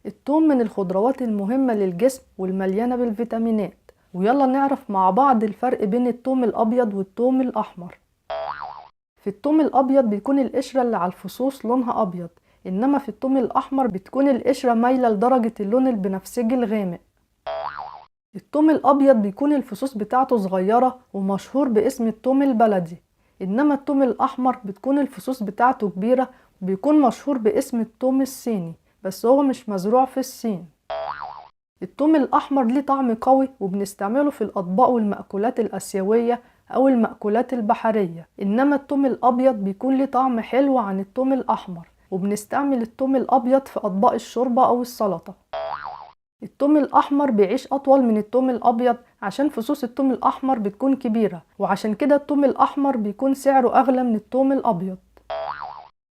الثوم من الخضروات المهمة للجسم والمليانة بالفيتامينات. ويلا نعرف مع بعض الفرق بين الثوم الأبيض والثوم الأحمر. في الثوم الأبيض بيكون القشرة اللي على الفصوص لونها أبيض، إنما في الثوم الأحمر بتكون القشرة مايلة لدرجة اللون البنفسجي الغامق. الثوم الأبيض بيكون الفصوص بتاعته صغيرة ومشهور باسم الثوم البلدي، إنما الثوم الأحمر بتكون الفصوص بتاعته كبيرة وبيكون مشهور باسم الثوم الصيني، بس هو مش مزروع في الصين. الثوم الأحمر ليه طعم قوي وبنستعمله في الأطباق والمأكولات الآسيوية أو المأكولات البحرية، إنما الثوم الأبيض بيكون ليه طعم حلو عن الثوم الأحمر، وبنستعمل الثوم الأبيض في أطباق الشوربة أو السلطة. الثوم الأحمر بيعيش أطول من الثوم الأبيض عشان فصوص الثوم الأحمر بتكون كبيرة، وعشان كده الثوم الأحمر بيكون سعره أغلى من الثوم الأبيض.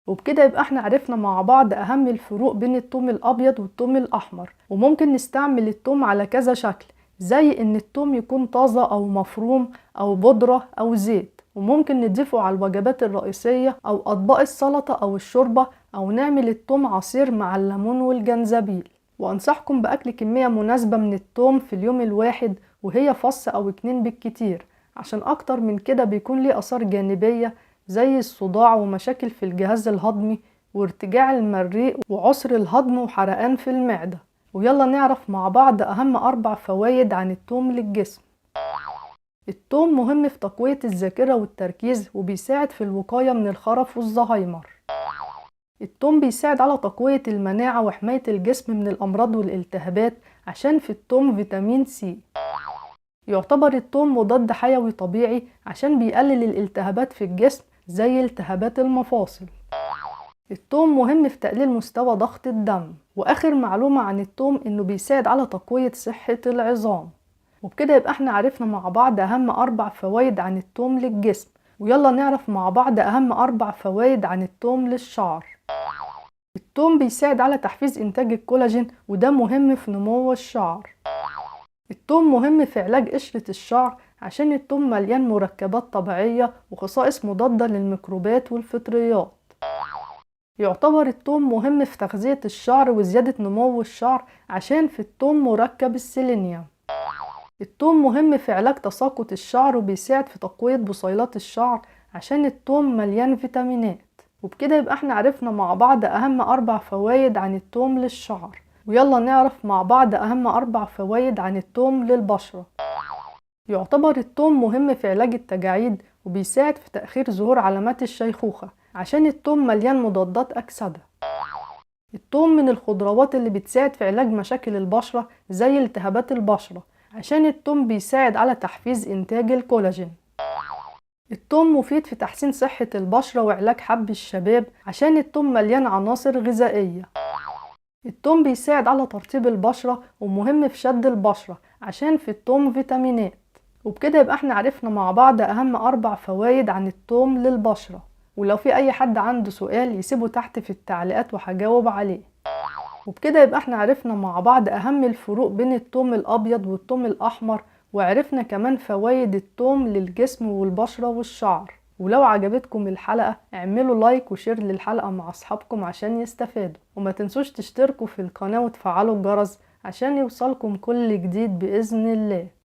وبكده يبقى احنا عرفنا مع بعض أهم الفروق بين الثوم الأبيض والثوم الأحمر. وممكن نستعمل الثوم على كذا شكل، زي إن الثوم يكون طازة أو مفروم أو بودرة أو زيت، وممكن نضيفه على الوجبات الرئيسية أو أطباق السلطة أو الشوربة، أو نعمل الثوم عصير مع الليمون والجنزبيل. وأنصحكم بأكل كمية مناسبة من الثوم في اليوم الواحد، وهي فص أو 2 بالكتير، عشان أكتر من كده بيكون ليه آثار جانبية زي الصداع ومشاكل في الجهاز الهضمي وارتجاع المريء وعسر الهضم وحرقان في المعدة. ويلا نعرف مع بعض أهم 4 فوائد عن الثوم للجسم. الثوم مهم في تقوية الذاكرة والتركيز، وبيساعد في الوقاية من الخرف والزهايمر. الثوم بيساعد على تقوية المناعة وحماية الجسم من الأمراض والالتهابات، عشان في الثوم فيتامين سي. يعتبر الثوم مضاد حيوي طبيعي عشان بيقلل الالتهابات في الجسم زي التهابات المفاصل. الثوم مهم في تقليل مستوى ضغط الدم. وآخر معلومة عن الثوم إنه بيساعد على تقوية صحة العظام. وبكده يبقى احنا عرفنا مع بعض أهم 4 فوائد عن الثوم للجسم. ويلا نعرف مع بعض أهم 4 فوائد عن الثوم للشعر. الثوم بيساعد على تحفيز إنتاج الكولاجين، وده مهم في نمو الشعر. الثوم مهم في علاج قشرة الشعر عشان الثوم مليان مركبات طبيعية وخصائص مضادة للميكروبات والفطريات. يعتبر الثوم مهم في تغذية الشعر وزيادة نمو الشعر عشان في الثوم مركب السيلينيوم. الثوم مهم في علاج تساقط الشعر وبيساعد في تقوية بصيلات الشعر عشان الثوم مليان فيتامينات. وبكده يبقى احنا عرفنا مع بعض أهم 4 فوائد عن الثوم للشعر. ويلا نعرف مع بعض أهم 4 فوائد عن الثوم للبشرة. يعتبر الثوم مهم في علاج التجاعيد وبيساعد في تأخير ظهور علامات الشيخوخة عشان الثوم مليان مضادات أكسدة. الثوم من الخضروات اللي بتساعد في علاج مشاكل البشرة زي التهابات البشرة، عشان الثوم بيساعد على تحفيز إنتاج الكولاجين. الثوم مفيد في تحسين صحة البشرة وعلاج حب الشباب عشان الثوم مليان عناصر غذائية. الثوم بيساعد على ترطيب البشرة ومهم في شد البشرة عشان في الثوم فيتامينات. وبكده يبقى احنا عرفنا مع بعض أهم 4 فوائد عن الثوم للبشرة. ولو في أي حد عنده سؤال يسيبه تحت في التعليقات وهجاوب عليه. وبكده يبقى احنا عرفنا مع بعض أهم الفروق بين الثوم الأبيض والثوم الأحمر، وعرفنا كمان فوائد الثوم للجسم والبشرة والشعر. ولو عجبتكم الحلقة اعملوا لايك وشير للحلقة مع أصحابكم عشان يستفادوا، وما تنسوش تشتركوا في القناة وتفعلوا الجرس عشان يوصلكم كل جديد بإذن الله.